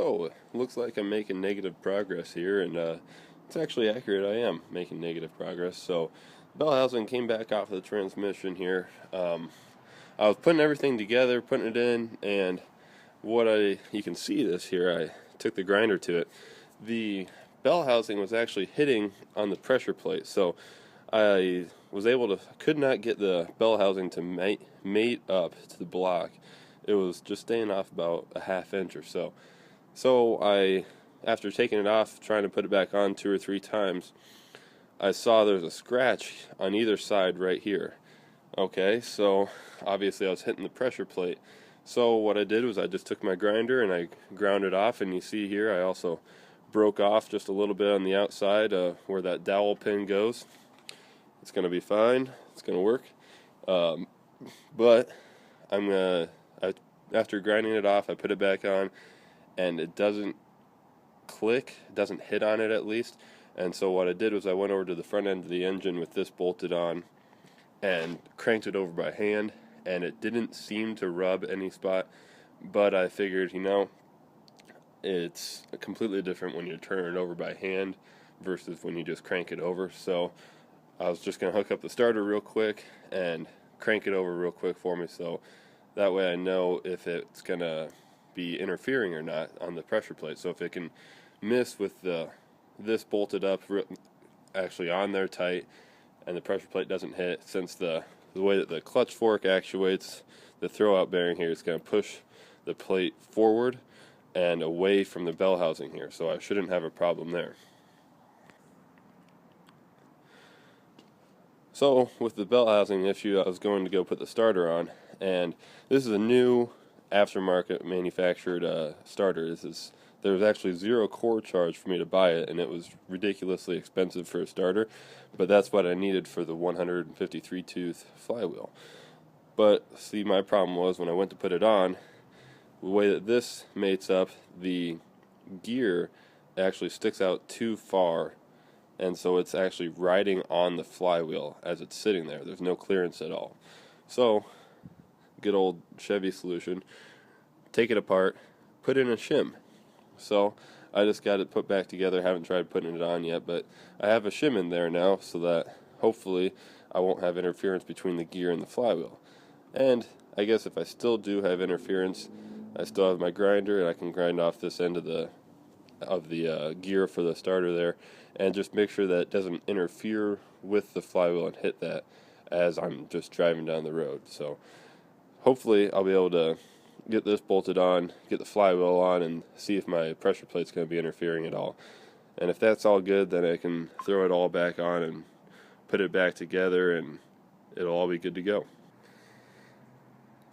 So, looks like I'm making negative progress here, and it's actually accurate. I am making negative progress. So, Bellhousing came back off of the transmission here. I was putting everything together, putting it in, and you can see this here. I took the grinder to it. The Bellhousing was actually hitting on the pressure plate, so I could not get the Bellhousing to mate up to the block. It was just staying off about a ½ inch or so. So after taking it off, trying to put it back on 2 or 3 times, I saw there's a scratch on either side right here. Okay, so obviously I was hitting the pressure plate. So what I did was I just took my grinder and I ground it off, and you see here I also broke off just a little bit on the outside where that dowel pin goes. It's going to be fine. It's going to work. But after grinding it off, I put it back on, and it doesn't click, it doesn't hit on it at least. And so what I did was I went over to the front end of the engine with this bolted on and cranked it over by hand, and it didn't seem to rub any spot, but I figured, it's completely different when you turn it over by hand versus when you just crank it over. So I was just going to hook up the starter real quick and crank it over real quick for me, so that way I know if it's going to be interfering or not on the pressure plate. So if it can miss with this bolted up actually on there tight and the pressure plate doesn't hit, since the way that the clutch fork actuates the throwout bearing here, it's going to push the plate forward and away from the Bellhousing here, so I shouldn't have a problem there. So with the Bellhousing issue, I was going to go put the starter on, and this is a new aftermarket manufactured starter. There was actually 0 core charge for me to buy it, and it was ridiculously expensive for a starter, but that's what I needed for the 153 tooth flywheel. But see, my problem was when I went to put it on, the way that this mates up, the gear actually sticks out too far, and so it's actually riding on the flywheel as it's sitting there. There's no clearance at all. So, good old Chevy solution, take it apart, put in a shim. So I just got it put back together. Haven't tried putting it on yet, but I have a shim in there now, so that hopefully I won't have interference between the gear and the flywheel. And I guess if I still do have interference, I still have my grinder, and I can grind off this end of the gear for the starter there, and just make sure that it doesn't interfere with the flywheel and hit that as I'm just driving down the road. So hopefully I'll be able to get this bolted on, get the flywheel on, and see if my pressure plate's going to be interfering at all. And if that's all good, then I can throw it all back on and put it back together, and it'll all be good to go.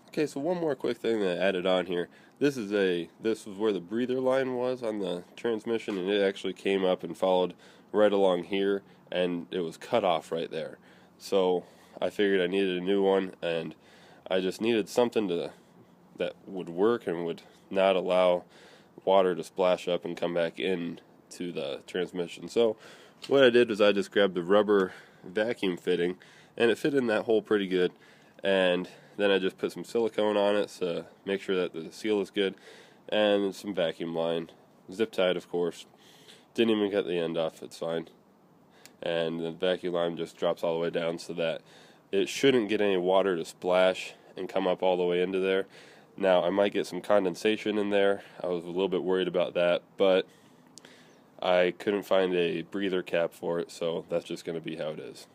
Okay, so one more quick thing that I added on here. This was where the breather line was on the transmission, and it actually came up and followed right along here, and it was cut off right there. So I figured I needed a new one, and I just needed something that would work and would not allow water to splash up and come back in to the transmission. So what I did was I just grabbed the rubber vacuum fitting, and it fit in that hole pretty good, and then I just put some silicone on it to make sure that the seal is good, and some vacuum line, zip tied of course. Didn't even cut the end off, it's fine. And the vacuum line just drops all the way down so that it shouldn't get any water to splash and come up all the way into there. Now, I might get some condensation in there. I was a little bit worried about that, but I couldn't find a breather cap for it, so that's just going to be how it is.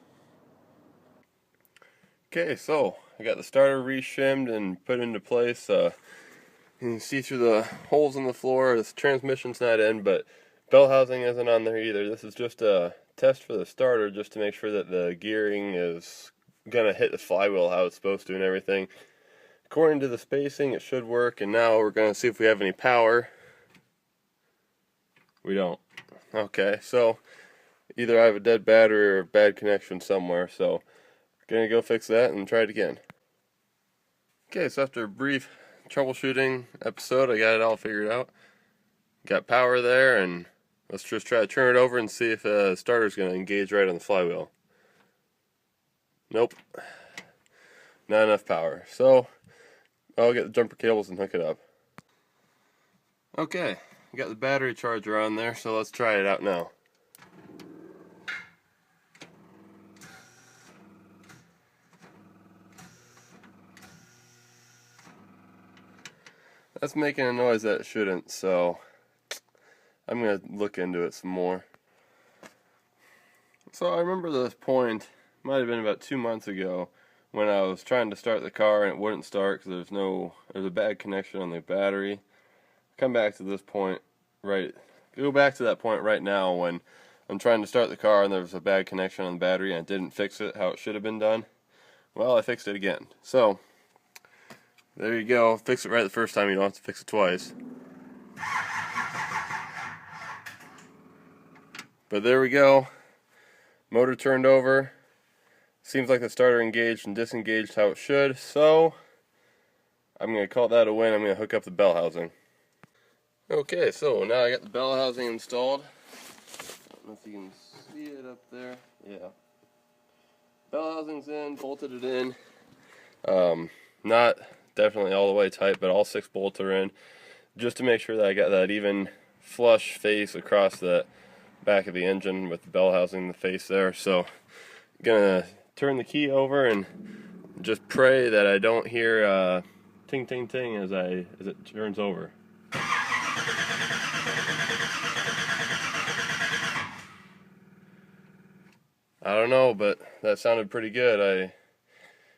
Okay, so I got the starter re-shimmed and put into place. You can see through the holes in the floor. This transmission's not in, but Bellhousing isn't on there either. This is just a test for the starter, just to make sure that the gearing is going to hit the flywheel how it's supposed to and everything. According to the spacing, it should work, and now we're going to see if we have any power. We don't. Okay, so either I have a dead battery or a bad connection somewhere, so I'm going to go fix that and try it again. Okay, so after a brief troubleshooting episode, I got it all figured out. Got power there, and let's just try to turn it over and see if the starter's going to engage right on the flywheel. Nope. Not enough power. So I'll get the jumper cables and hook it up. Okay, got the battery charger on there, so let's try it out now. That's making a noise that it shouldn't, so I'm going to look into it some more. So I remember this point, might have been about 2 months ago, when I was trying to start the car and it wouldn't start because there's a bad connection on the battery. Come back to this point, go back to that point right now when I'm trying to start the car and there's a bad connection on the battery and I didn't fix it how it should have been done. Well, I fixed it again. So, there you go. Fix it right the first time, you don't have to fix it twice. But there we go. Motor turned over. Seems like the starter engaged and disengaged how it should, so I'm going to call that a win. I'm going to hook up the bell housing. Okay, so now I got the bell housing installed. I don't know if you can see it up there. Yeah. Bell housing's in, bolted it in. Not definitely all the way tight, but all 6 bolts are in, just to make sure that I got that even flush face across the back of the engine with the bell housing in the face there. So I'm gonna turn the key over and just pray that I don't hear ting ting ting as it turns over. I don't know, but that sounded pretty good.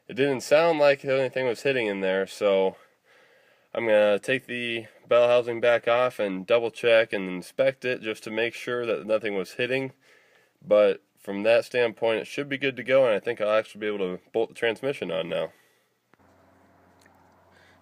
It didn't sound like anything was hitting in there, so I'm going to take the bell housing back off and double check and inspect it just to make sure that nothing was hitting. But from that standpoint, it should be good to go, and I think I'll actually be able to bolt the transmission on now.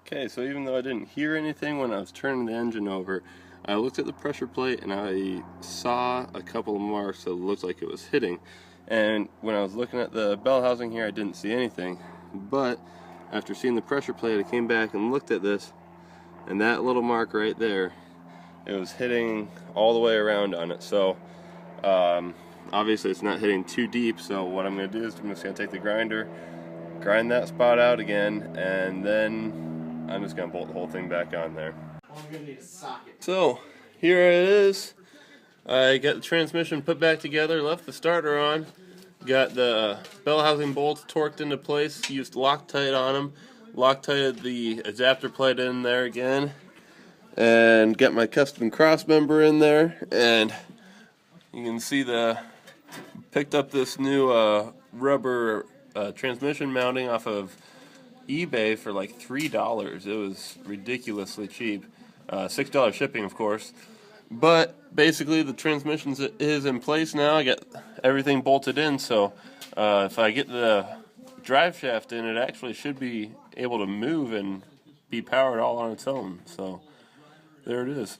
Okay, so even though I didn't hear anything when I was turning the engine over, I looked at the pressure plate and I saw a couple of marks that looked like it was hitting. And when I was looking at the bell housing here, I didn't see anything. But after seeing the pressure plate, I came back and looked at this, and that little mark right there, it was hitting all the way around on it. So obviously it's not hitting too deep, so what I'm going to do is I'm just going to take the grinder, grind that spot out again, and then I'm just going to bolt the whole thing back on there. So here it is. I got the transmission put back together, left the starter on, got the bell housing bolts torqued into place, used Loctite on them, Loctited the adapter plate in there again, and got my custom cross member in there, and you can see picked up this new rubber transmission mounting off of eBay for like $3. It was ridiculously cheap. $6 shipping, of course. But basically the transmission is in place now. I got everything bolted in, so if I get the drive shaft in, it actually should be able to move and be powered all on its own. So there it is.